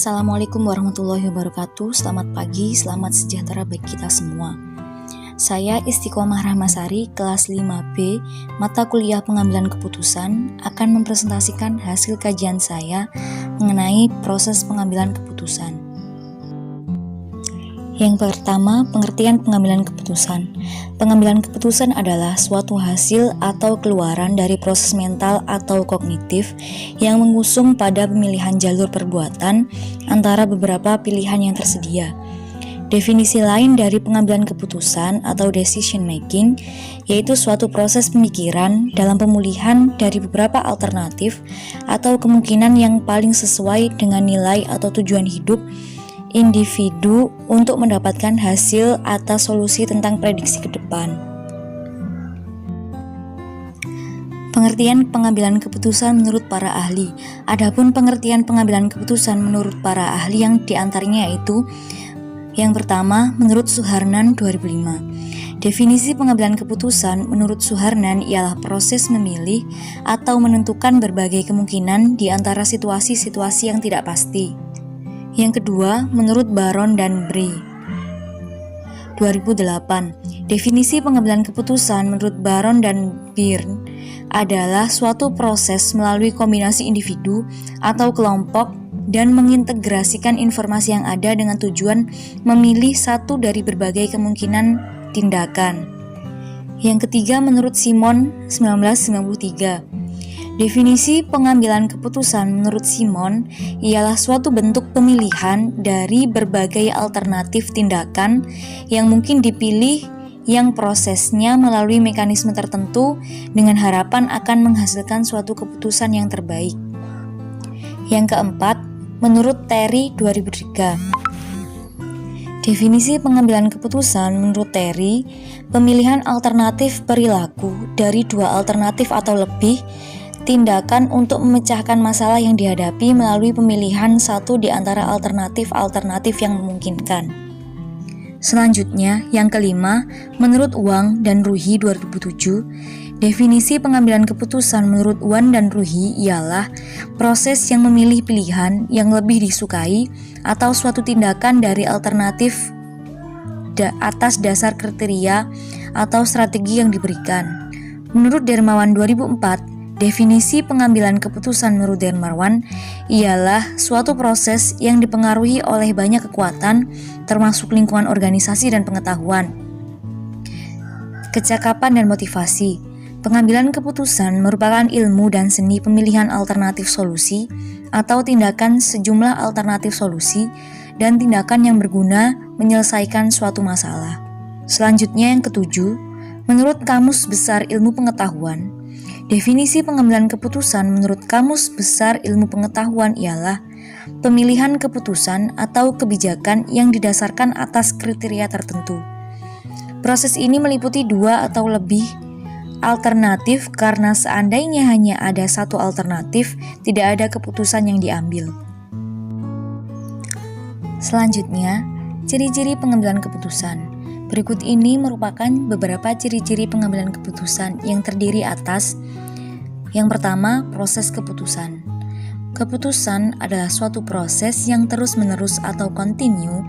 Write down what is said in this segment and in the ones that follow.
Assalamualaikum warahmatullahi wabarakatuh. Selamat pagi, selamat sejahtera bagi kita semua. Saya Istiqomah Rahmasari, kelas 5B, mata kuliah pengambilan keputusan, akan mempresentasikan hasil kajian saya mengenai proses pengambilan keputusan. Yang pertama, pengertian pengambilan keputusan. Pengambilan keputusan adalah suatu hasil atau keluaran dari proses mental atau kognitif yang mengusung pada pemilihan jalur perbuatan antara beberapa pilihan yang tersedia. Definisi lain dari pengambilan keputusan atau decision making yaitu suatu proses pemikiran dalam pemulihan dari beberapa alternatif atau kemungkinan yang paling sesuai dengan nilai atau tujuan hidup individu untuk mendapatkan hasil atas solusi tentang prediksi ke depan. Pengertian pengambilan keputusan menurut para ahli. Adapun pengertian pengambilan keputusan menurut para ahli yang diantaranya yaitu yang pertama, menurut Suharnan 2005. Definisi pengambilan keputusan menurut Suharnan ialah proses memilih atau menentukan berbagai kemungkinan di antara situasi-situasi yang tidak pasti. Yang kedua, menurut Baron dan Bray 2008, definisi pengambilan keputusan menurut Baron dan Byrne adalah suatu proses melalui kombinasi individu atau kelompok dan mengintegrasikan informasi yang ada dengan tujuan memilih satu dari berbagai kemungkinan tindakan. Yang ketiga, menurut Simon 1993, definisi pengambilan keputusan menurut Simon ialah suatu bentuk pemilihan dari berbagai alternatif tindakan yang mungkin dipilih yang prosesnya melalui mekanisme tertentu dengan harapan akan menghasilkan suatu keputusan yang terbaik. Yang keempat, menurut Terry 2003. Definisi pengambilan keputusan menurut Terry, pemilihan alternatif perilaku dari dua alternatif atau lebih tindakan untuk memecahkan masalah yang dihadapi melalui pemilihan satu di antara alternatif-alternatif yang memungkinkan. Selanjutnya, yang kelima, menurut Wang dan Ruhi 2007, definisi pengambilan keputusan menurut Wang dan Ruhi ialah proses yang memilih pilihan yang lebih disukai atau suatu tindakan dari alternatif atas dasar kriteria atau strategi yang diberikan. Menurut Dermawan 2004, definisi pengambilan keputusan menurut Dermawan ialah suatu proses yang dipengaruhi oleh banyak kekuatan, termasuk lingkungan organisasi dan pengetahuan, kecakapan dan motivasi. Pengambilan keputusan merupakan ilmu dan seni pemilihan alternatif solusi atau tindakan sejumlah alternatif solusi dan tindakan yang berguna menyelesaikan suatu masalah. Selanjutnya yang ketujuh, menurut Kamus Besar Ilmu Pengetahuan, definisi pengambilan keputusan menurut Kamus Besar Ilmu Pengetahuan ialah pemilihan keputusan atau kebijakan yang didasarkan atas kriteria tertentu. Proses ini meliputi dua atau lebih alternatif karena seandainya hanya ada satu alternatif, tidak ada keputusan yang diambil. Selanjutnya, ciri-ciri pengambilan keputusan. Berikut ini merupakan beberapa ciri-ciri pengambilan keputusan yang terdiri atas: yang pertama, proses keputusan. Keputusan adalah suatu proses yang terus-menerus atau kontinu,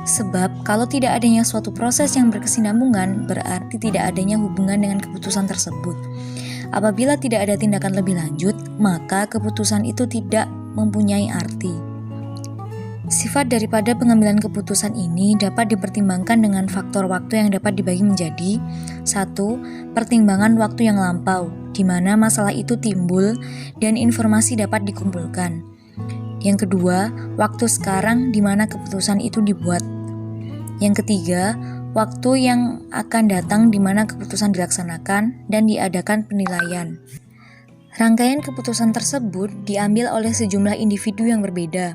sebab kalau tidak adanya suatu proses yang berkesinambungan, berarti tidak adanya hubungan dengan keputusan tersebut. Apabila tidak ada tindakan lebih lanjut, maka keputusan itu tidak mempunyai arti. Sifat daripada pengambilan keputusan ini dapat dipertimbangkan dengan faktor waktu yang dapat dibagi menjadi: 1. Pertimbangan waktu yang lampau, di mana masalah itu timbul dan informasi dapat dikumpulkan. Yang kedua, waktu sekarang di mana keputusan itu dibuat. Yang ketiga, waktu yang akan datang di mana keputusan dilaksanakan dan diadakan penilaian. Rangkaian keputusan tersebut diambil oleh sejumlah individu yang berbeda.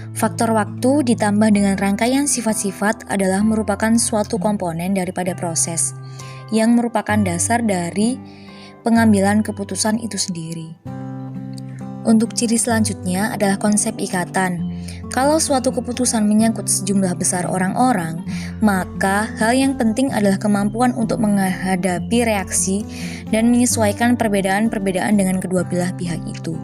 Faktor waktu ditambah dengan rangkaian sifat-sifat adalah merupakan suatu komponen daripada proses, yang merupakan dasar dari pengambilan keputusan itu sendiri. Untuk ciri selanjutnya adalah konsep ikatan. Kalau suatu keputusan menyangkut sejumlah besar orang-orang, maka hal yang penting adalah kemampuan untuk menghadapi reaksi dan menyesuaikan perbedaan-perbedaan dengan kedua belah pihak itu.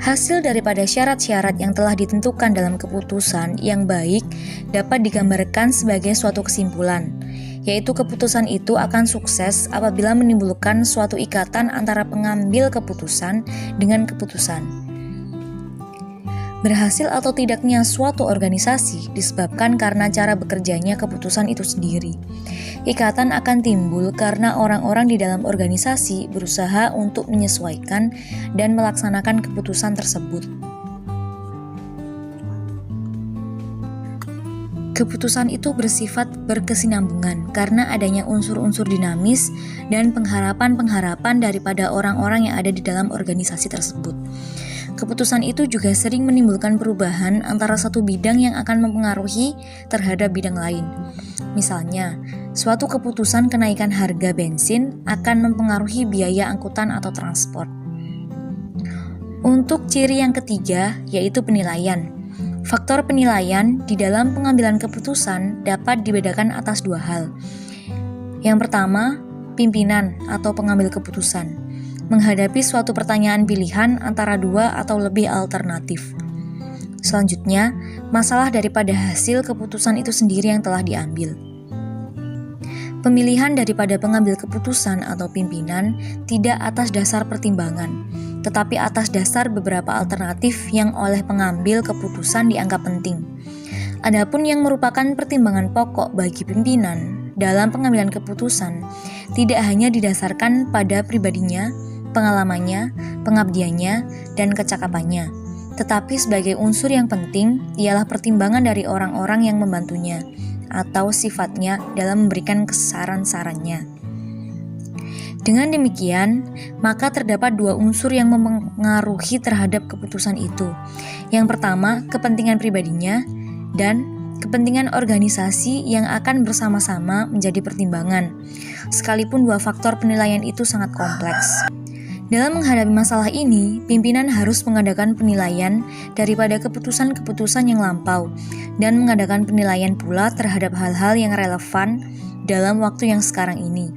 Hasil daripada syarat-syarat yang telah ditentukan dalam keputusan yang baik dapat digambarkan sebagai suatu kesimpulan, yaitu keputusan itu akan sukses apabila menimbulkan suatu ikatan antara pengambil keputusan dengan keputusan. Berhasil atau tidaknya suatu organisasi disebabkan karena cara bekerjanya keputusan itu sendiri. Ikatan akan timbul karena orang-orang di dalam organisasi berusaha untuk menyesuaikan dan melaksanakan keputusan tersebut. Keputusan itu bersifat berkesinambungan karena adanya unsur-unsur dinamis dan pengharapan-pengharapan daripada orang-orang yang ada di dalam organisasi tersebut. Keputusan itu juga sering menimbulkan perubahan antara satu bidang yang akan mempengaruhi terhadap bidang lain. Misalnya, suatu keputusan kenaikan harga bensin akan mempengaruhi biaya angkutan atau transport. Untuk ciri yang ketiga, yaitu penilaian. Faktor penilaian di dalam pengambilan keputusan dapat dibedakan atas dua hal. Yang pertama, pimpinan atau pengambil keputusan menghadapi suatu pertanyaan pilihan antara dua atau lebih alternatif. Selanjutnya, masalah daripada hasil keputusan itu sendiri yang telah diambil. Pemilihan daripada pengambil keputusan atau pimpinan tidak atas dasar pertimbangan, tetapi atas dasar beberapa alternatif yang oleh pengambil keputusan dianggap penting. Adapun yang merupakan pertimbangan pokok bagi pimpinan dalam pengambilan keputusan tidak hanya didasarkan pada pribadinya, pengalamannya, pengabdiannya, dan kecakapannya, tetapi sebagai unsur yang penting ialah pertimbangan dari orang-orang yang membantunya atau sifatnya dalam memberikan saran-sarannya. Dengan demikian, maka terdapat dua unsur yang mempengaruhi terhadap keputusan itu. Yang pertama, kepentingan pribadinya, dan kepentingan organisasi yang akan bersama-sama menjadi pertimbangan, sekalipun dua faktor penilaian itu sangat kompleks. Dalam menghadapi masalah ini, pimpinan harus mengadakan penilaian daripada keputusan-keputusan yang lampau dan mengadakan penilaian pula terhadap hal-hal yang relevan dalam waktu yang sekarang ini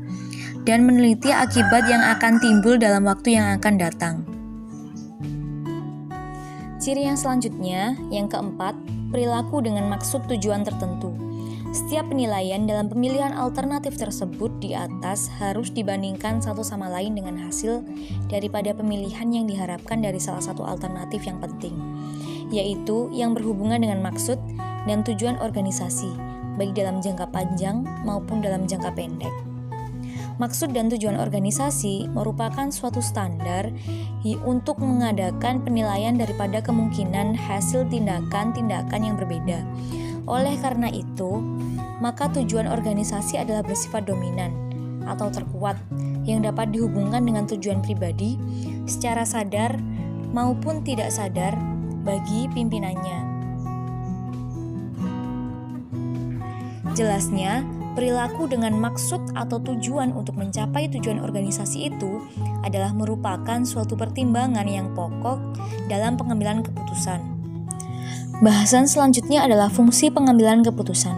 dan meneliti akibat yang akan timbul dalam waktu yang akan datang. Ciri yang selanjutnya, yang keempat, perilaku dengan maksud tujuan tertentu. Setiap penilaian dalam pemilihan alternatif tersebut di atas harus dibandingkan satu sama lain dengan hasil daripada pemilihan yang diharapkan dari salah satu alternatif yang penting, yaitu yang berhubungan dengan maksud dan tujuan organisasi, baik dalam jangka panjang maupun dalam jangka pendek. Maksud dan tujuan organisasi merupakan suatu standar untuk mengadakan penilaian daripada kemungkinan hasil tindakan-tindakan yang berbeda. Oleh karena itu, maka tujuan organisasi adalah bersifat dominan atau terkuat yang dapat dihubungkan dengan tujuan pribadi secara sadar maupun tidak sadar bagi pimpinannya. Jelasnya, perilaku dengan maksud atau tujuan untuk mencapai tujuan organisasi itu adalah merupakan suatu pertimbangan yang pokok dalam pengambilan keputusan. Bahasan selanjutnya adalah fungsi pengambilan keputusan.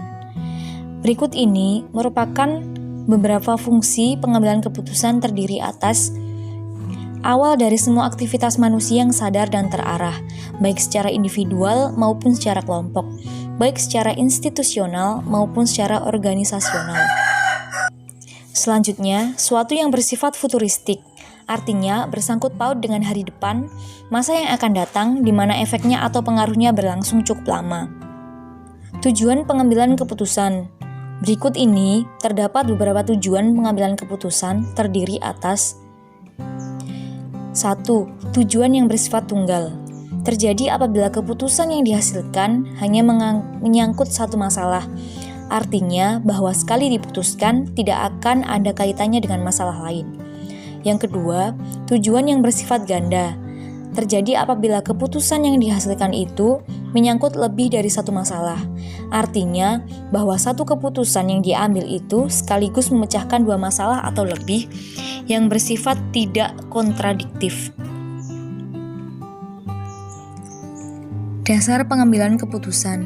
Berikut ini merupakan beberapa fungsi pengambilan keputusan terdiri atas awal dari semua aktivitas manusia yang sadar dan terarah, baik secara individual maupun secara kelompok, baik secara institusional maupun secara organisasional. Selanjutnya, suatu yang bersifat futuristik, artinya bersangkut paut dengan hari depan, masa yang akan datang di mana efeknya atau pengaruhnya berlangsung cukup lama. Tujuan pengambilan keputusan. Berikut ini terdapat beberapa tujuan pengambilan keputusan terdiri atas 1. Tujuan yang bersifat tunggal. Terjadi apabila keputusan yang dihasilkan hanya menyangkut satu masalah. Artinya bahwa sekali diputuskan tidak akan ada kaitannya dengan masalah lain. Yang kedua, tujuan yang bersifat ganda. Terjadi apabila keputusan yang dihasilkan itu menyangkut lebih dari satu masalah. Artinya bahwa satu keputusan yang diambil itu sekaligus memecahkan dua masalah atau lebih yang bersifat tidak kontradiktif. Dasar pengambilan keputusan.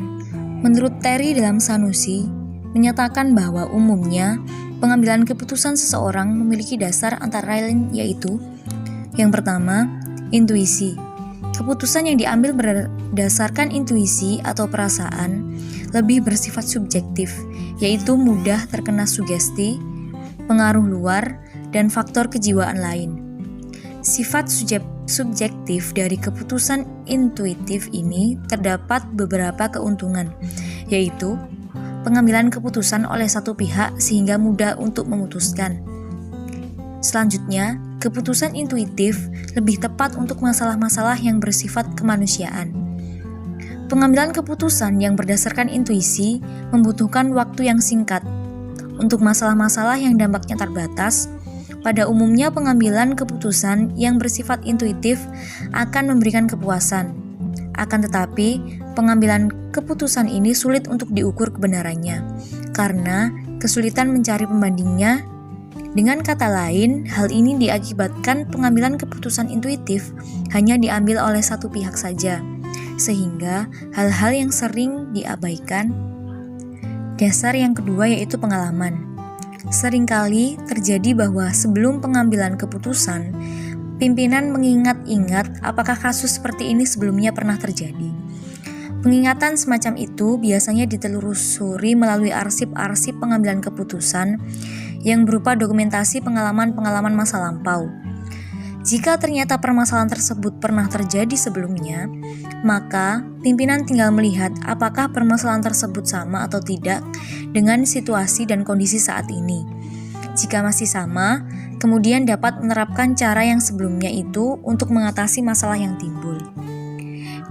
Menurut Terry dalam Sanusi, menyatakan bahwa umumnya pengambilan keputusan seseorang memiliki dasar antara lain yaitu yang pertama, intuisi. Keputusan yang diambil berdasarkan intuisi atau perasaan lebih bersifat subjektif, yaitu mudah terkena sugesti, pengaruh luar, dan faktor kejiwaan lain. Sifat subjektif dari keputusan intuitif ini terdapat beberapa keuntungan, yaitu pengambilan keputusan oleh satu pihak sehingga mudah untuk memutuskan. Selanjutnya, keputusan intuitif lebih tepat untuk masalah-masalah yang bersifat kemanusiaan. Pengambilan keputusan yang berdasarkan intuisi membutuhkan waktu yang singkat. Untuk masalah-masalah yang dampaknya terbatas, pada umumnya pengambilan keputusan yang bersifat intuitif akan memberikan kepuasan. Akan tetapi, pengambilan keputusan ini sulit untuk diukur kebenarannya, karena kesulitan mencari pembandingnya. Dengan kata lain, hal ini diakibatkan pengambilan keputusan intuitif hanya diambil oleh satu pihak saja, sehingga hal-hal yang sering diabaikan. Dasar yang kedua yaitu pengalaman. Seringkali terjadi bahwa sebelum pengambilan keputusan, pimpinan mengingat-ingat apakah kasus seperti ini sebelumnya pernah terjadi. Pengingatan semacam itu biasanya ditelusuri melalui arsip-arsip pengambilan keputusan yang berupa dokumentasi pengalaman-pengalaman masa lampau. Jika ternyata permasalahan tersebut pernah terjadi sebelumnya, maka pimpinan tinggal melihat apakah permasalahan tersebut sama atau tidak dengan situasi dan kondisi saat ini. Jika masih sama, kemudian dapat menerapkan cara yang sebelumnya itu untuk mengatasi masalah yang timbul.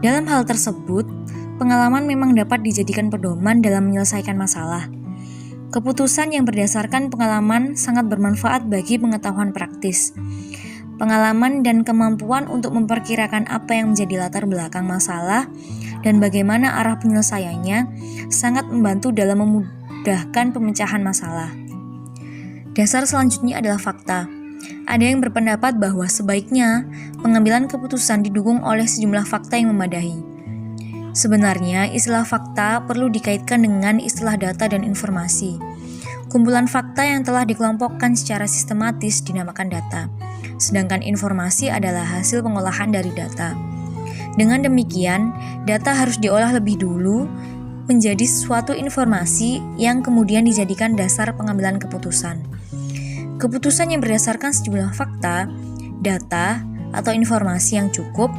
Dalam hal tersebut, pengalaman memang dapat dijadikan pedoman dalam menyelesaikan masalah. Keputusan yang berdasarkan pengalaman sangat bermanfaat bagi pengetahuan praktis. Pengalaman dan kemampuan untuk memperkirakan apa yang menjadi latar belakang masalah dan bagaimana arah penyelesaiannya sangat membantu dalam memudahkan pemecahan masalah. Dasar selanjutnya adalah fakta. Ada yang berpendapat bahwa sebaiknya pengambilan keputusan didukung oleh sejumlah fakta yang memadai. Sebenarnya, istilah fakta perlu dikaitkan dengan istilah data dan informasi. Kumpulan fakta yang telah dikelompokkan secara sistematis dinamakan data, sedangkan informasi adalah hasil pengolahan dari data. Dengan demikian, data harus diolah lebih dulu menjadi suatu informasi yang kemudian dijadikan dasar pengambilan keputusan. Keputusan yang berdasarkan sejumlah fakta, data, atau informasi yang cukup,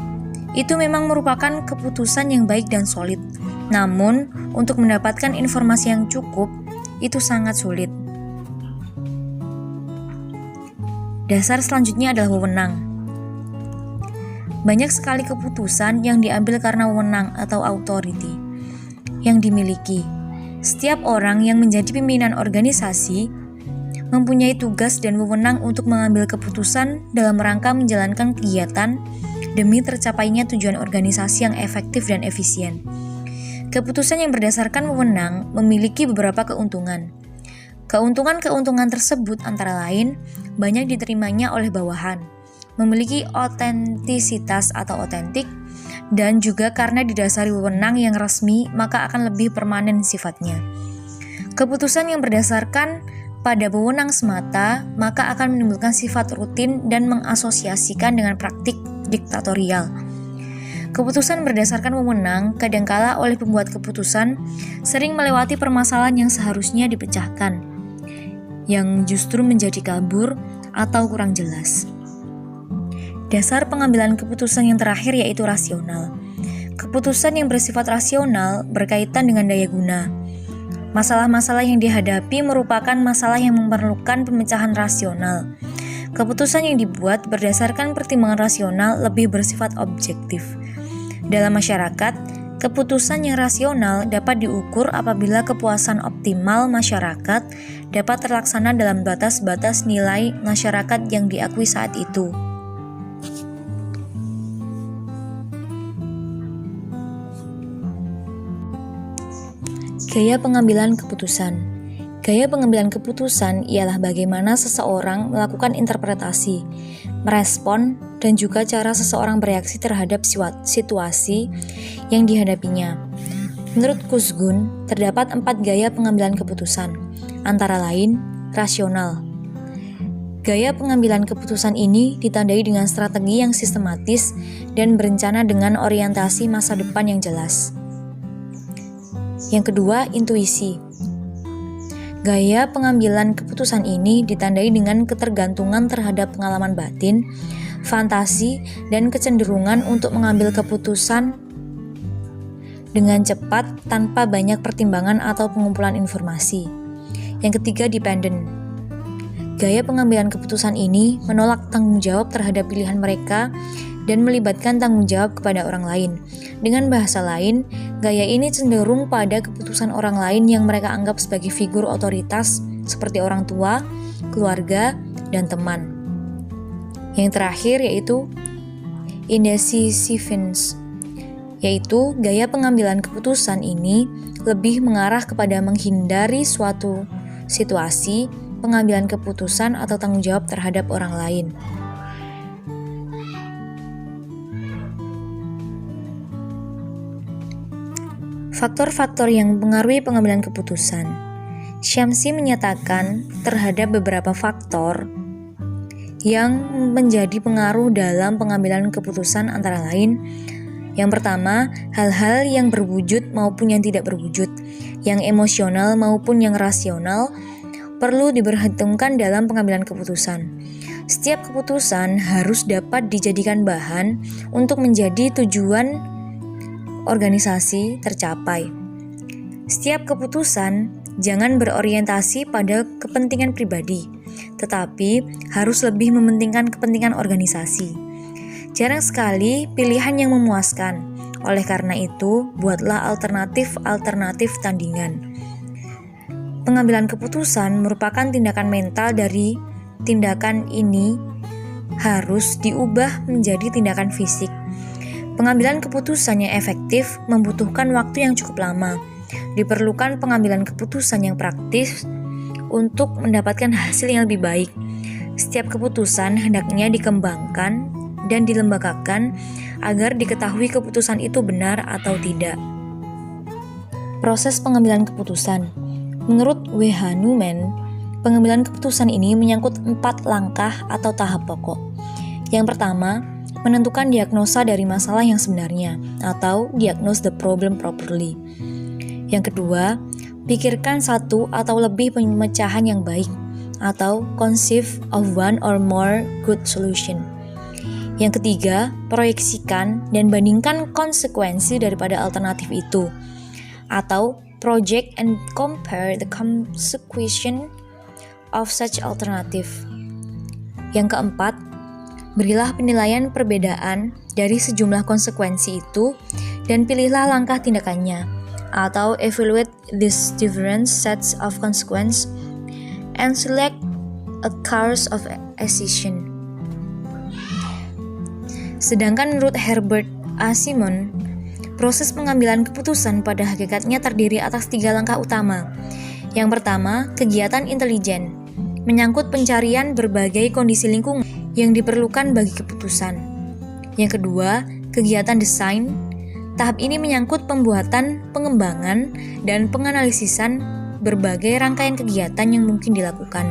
itu memang merupakan keputusan yang baik dan solid. Namun, untuk mendapatkan informasi yang cukup, itu sangat sulit. Dasar selanjutnya adalah wewenang. Banyak sekali keputusan yang diambil karena wewenang atau authority yang dimiliki. Setiap orang yang menjadi pimpinan organisasi mempunyai tugas dan wewenang untuk mengambil keputusan dalam rangka menjalankan kegiatan demi tercapainya tujuan organisasi yang efektif dan efisien. Keputusan yang berdasarkan wewenang memiliki beberapa keuntungan. Keuntungan-keuntungan tersebut antara lain banyak diterimanya oleh bawahan, memiliki otentisitas atau otentik, dan juga karena didasari wewenang yang resmi maka akan lebih permanen sifatnya. Keputusan yang berdasarkan pada wewenang semata maka akan menimbulkan sifat rutin dan mengasosiasikan dengan praktik diktatorial. Keputusan berdasarkan wewenang kadangkala oleh pembuat keputusan sering melewati permasalahan yang seharusnya dipecahkan, yang justru menjadi kabur atau kurang jelas. Dasar pengambilan keputusan yang terakhir yaitu rasional. Keputusan yang bersifat rasional berkaitan dengan daya guna. Masalah-masalah yang dihadapi merupakan masalah yang memerlukan pemecahan rasional. Keputusan yang dibuat berdasarkan pertimbangan rasional lebih bersifat objektif. Dalam masyarakat, keputusan yang rasional dapat diukur apabila kepuasan optimal masyarakat dapat terlaksana dalam batas-batas nilai masyarakat yang diakui saat itu. Gaya pengambilan keputusan. Gaya pengambilan keputusan ialah bagaimana seseorang melakukan interpretasi, merespon, dan juga cara seseorang bereaksi terhadap situasi yang dihadapinya. Menurut Kuzgun, terdapat 4 gaya pengambilan keputusan, antara lain rasional. Gaya pengambilan keputusan ini ditandai dengan strategi yang sistematis dan berencana dengan orientasi masa depan yang jelas. Yang kedua, intuisi. Gaya pengambilan keputusan ini ditandai dengan ketergantungan terhadap pengalaman batin, fantasi, dan kecenderungan untuk mengambil keputusan dengan cepat tanpa banyak pertimbangan atau pengumpulan informasi. Yang ketiga, dependent. Gaya pengambilan keputusan ini menolak tanggung jawab terhadap pilihan mereka dan melibatkan tanggung jawab kepada orang lain. Dengan bahasa lain, gaya ini cenderung pada keputusan orang lain yang mereka anggap sebagai figur otoritas seperti orang tua, keluarga, dan teman. Yang terakhir yaitu indecisiveness, yaitu gaya pengambilan keputusan ini lebih mengarah kepada menghindari suatu situasi, pengambilan keputusan atau tanggung jawab terhadap orang lain. Faktor-faktor yang mempengaruhi pengambilan keputusan. Shamsi menyatakan terhadap beberapa faktor yang menjadi pengaruh dalam pengambilan keputusan antara lain. Yang pertama, hal-hal yang berwujud maupun yang tidak berwujud, yang emosional maupun yang rasional, perlu diperhitungkan dalam pengambilan keputusan. Setiap keputusan harus dapat dijadikan bahan untuk menjadi tujuan organisasi tercapai. Setiap keputusan jangan berorientasi pada kepentingan pribadi, tetapi harus lebih mementingkan kepentingan organisasi. Jarang sekali pilihan yang memuaskan. Oleh karena itu, buatlah alternatif tandingan. Pengambilan keputusan merupakan tindakan mental. Dari tindakan ini harus diubah menjadi tindakan fisik. Pengambilan keputusan yang efektif membutuhkan waktu yang cukup lama. Diperlukan pengambilan keputusan yang praktis untuk mendapatkan hasil yang lebih baik. Setiap keputusan hendaknya dikembangkan dan dilembagakan agar diketahui keputusan itu benar atau tidak. Proses pengambilan keputusan. Menurut W.H. Newman, pengambilan keputusan ini menyangkut 4 langkah atau tahap pokok. Yang pertama, menentukan diagnosa dari masalah yang sebenarnya atau diagnose the problem properly. Yang kedua, pikirkan satu atau lebih pemecahan yang baik atau conceive of one or more good solution. Yang ketiga, proyeksikan dan bandingkan konsekuensi daripada alternatif itu atau project and compare the consequence of such alternative. Yang keempat, berilah penilaian perbedaan dari sejumlah konsekuensi itu dan pilihlah langkah tindakannya atau evaluate these different sets of consequence and select a course of action. Sedangkan menurut Herbert A. Simon, proses pengambilan keputusan pada hakikatnya terdiri atas 3 langkah utama. Yang pertama, kegiatan intelijen, menyangkut pencarian berbagai kondisi lingkungan yang diperlukan bagi keputusan. Yang kedua, kegiatan desain. Tahap ini menyangkut pembuatan, pengembangan, dan penganalisisan berbagai rangkaian kegiatan yang mungkin dilakukan.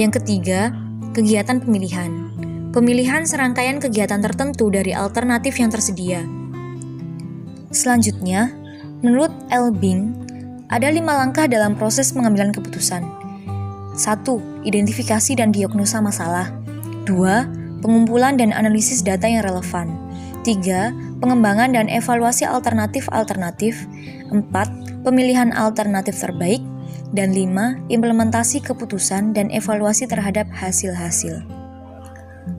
Yang ketiga, kegiatan pemilihan. Pemilihan serangkaian kegiatan tertentu dari alternatif yang tersedia. Selanjutnya, menurut Elbing, ada 5 langkah dalam proses pengambilan keputusan. 1. Identifikasi dan diagnosa masalah. 2. Pengumpulan dan analisis data yang relevan. 3. Pengembangan dan evaluasi alternatif-alternatif. 4. Pemilihan alternatif terbaik. Dan 5. Implementasi keputusan dan evaluasi terhadap hasil-hasil.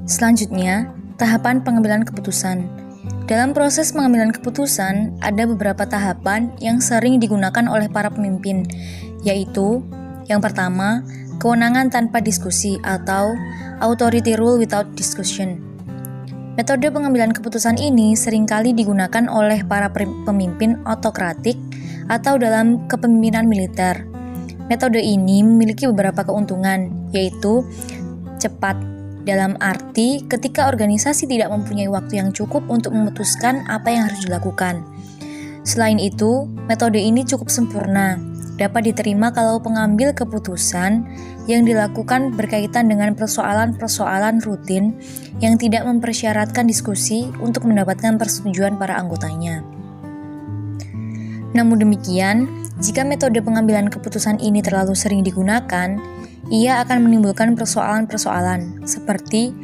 Selanjutnya, tahapan pengambilan keputusan. Dalam proses pengambilan keputusan, ada beberapa tahapan yang sering digunakan oleh para pemimpin, yaitu yang pertama, kewenangan tanpa diskusi atau authority rule without discussion. Metode pengambilan keputusan ini seringkali digunakan oleh para pemimpin otokratik atau dalam kepemimpinan militer. Metode ini memiliki beberapa keuntungan, yaitu cepat, dalam arti ketika organisasi tidak mempunyai waktu yang cukup untuk memutuskan apa yang harus dilakukan. Selain itu, metode ini cukup sempurna, dapat diterima kalau pengambil keputusan yang dilakukan berkaitan dengan persoalan-persoalan rutin yang tidak mempersyaratkan diskusi untuk mendapatkan persetujuan para anggotanya. Namun demikian, jika metode pengambilan keputusan ini terlalu sering digunakan, ia akan menimbulkan persoalan-persoalan seperti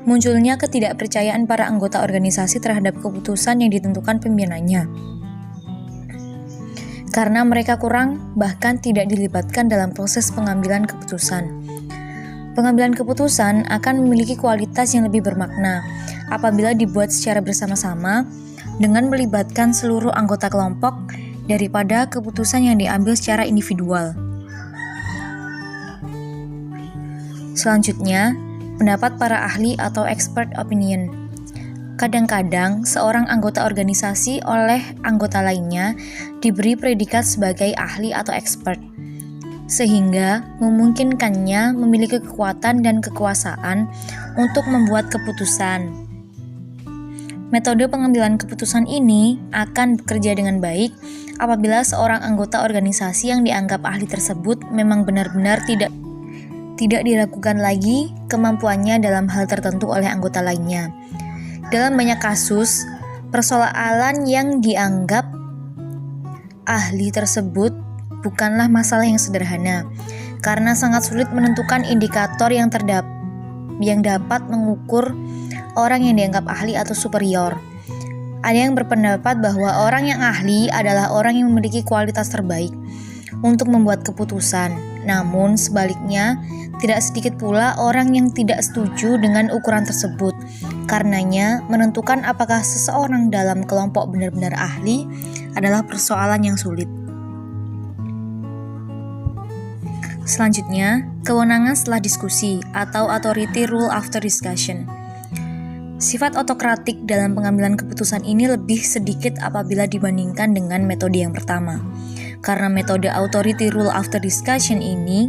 munculnya ketidakpercayaan para anggota organisasi terhadap keputusan yang ditentukan pimpinannya, karena mereka kurang bahkan tidak dilibatkan dalam proses pengambilan keputusan. Pengambilan keputusan akan memiliki kualitas yang lebih bermakna apabila dibuat secara bersama-sama dengan melibatkan seluruh anggota kelompok daripada keputusan yang diambil secara individual. Selanjutnya, pendapat para ahli atau expert opinion. Kadang-kadang, seorang anggota organisasi oleh anggota lainnya diberi predikat sebagai ahli atau expert, sehingga memungkinkannya memiliki kekuatan dan kekuasaan untuk membuat keputusan. Metode pengambilan keputusan ini akan bekerja dengan baik apabila seorang anggota organisasi yang dianggap ahli tersebut memang benar-benar tidak diragukan lagi kemampuannya dalam hal tertentu oleh anggota lainnya. Dalam banyak kasus, persoalan yang dianggap ahli tersebut bukanlah masalah yang sederhana, karena sangat sulit menentukan indikator yang dapat mengukur orang yang dianggap ahli atau superior. Ada yang berpendapat bahwa orang yang ahli adalah orang yang memiliki kualitas terbaik untuk membuat keputusan. Namun sebaliknya, tidak sedikit pula orang yang tidak setuju dengan ukuran tersebut. Karenanya, menentukan apakah seseorang dalam kelompok benar-benar ahli adalah persoalan yang sulit. Selanjutnya, kewenangan setelah diskusi atau authority rule after discussion. Sifat otokratik dalam pengambilan keputusan ini lebih sedikit apabila dibandingkan dengan metode yang pertama. Karena metode authority rule after discussion ini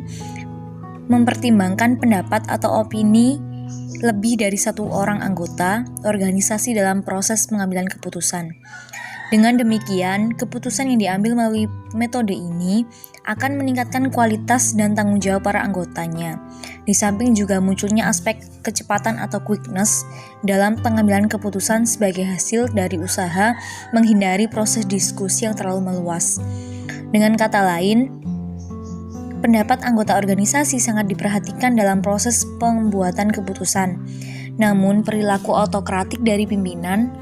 mempertimbangkan pendapat atau opini lebih dari satu orang anggota organisasi dalam proses pengambilan keputusan. Dengan demikian, keputusan yang diambil melalui metode ini akan meningkatkan kualitas dan tanggung jawab para anggotanya. Di samping juga munculnya aspek kecepatan atau quickness dalam pengambilan keputusan sebagai hasil dari usaha menghindari proses diskusi yang terlalu meluas. Dengan kata lain, pendapat anggota organisasi sangat diperhatikan dalam proses pembuatan keputusan. Namun, perilaku otokratik dari pimpinan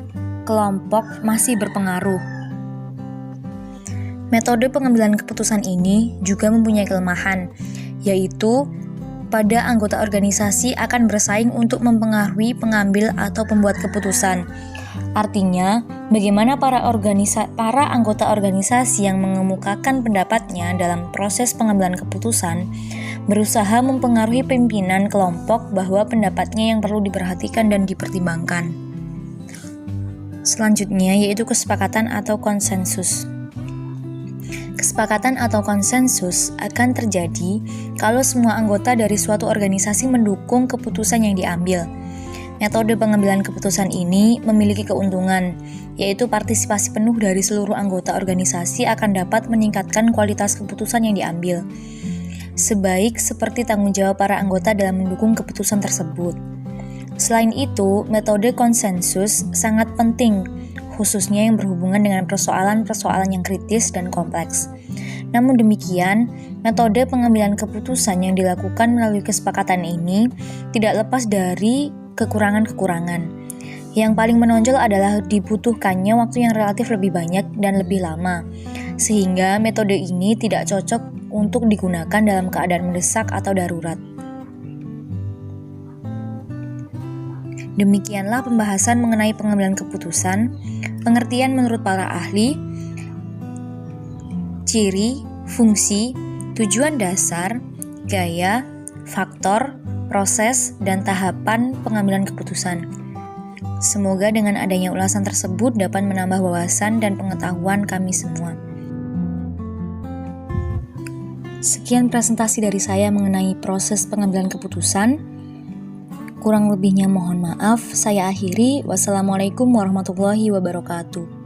kelompok masih berpengaruh. Metode pengambilan keputusan ini juga mempunyai kelemahan, yaitu pada anggota organisasi akan bersaing untuk mempengaruhi pengambil atau pembuat keputusan. Artinya, bagaimana para anggota organisasi yang mengemukakan pendapatnya dalam proses pengambilan keputusan berusaha mempengaruhi pimpinan kelompok bahwa pendapatnya yang perlu diperhatikan dan dipertimbangkan. Selanjutnya yaitu kesepakatan atau konsensus. Kesepakatan atau konsensus akan terjadi kalau semua anggota dari suatu organisasi mendukung keputusan yang diambil. Metode pengambilan keputusan ini memiliki keuntungan, yaitu partisipasi penuh dari seluruh anggota organisasi akan dapat meningkatkan kualitas keputusan yang diambil, sebaik seperti tanggung jawab para anggota dalam mendukung keputusan tersebut. Selain itu, metode konsensus sangat penting, khususnya yang berhubungan dengan persoalan-persoalan yang kritis dan kompleks. Namun demikian, metode pengambilan keputusan yang dilakukan melalui kesepakatan ini tidak lepas dari kekurangan-kekurangan. Yang paling menonjol adalah dibutuhkannya waktu yang relatif lebih banyak dan lebih lama, sehingga metode ini tidak cocok untuk digunakan dalam keadaan mendesak atau darurat. Demikianlah pembahasan mengenai pengambilan keputusan, pengertian menurut para ahli, ciri, fungsi, tujuan dasar, gaya, faktor, proses, dan tahapan pengambilan keputusan. Semoga dengan adanya ulasan tersebut dapat menambah wawasan dan pengetahuan kami semua. Sekian presentasi dari saya mengenai proses pengambilan keputusan. Kurang lebihnya mohon maaf, saya akhiri. Wassalamualaikum warahmatullahi wabarakatuh.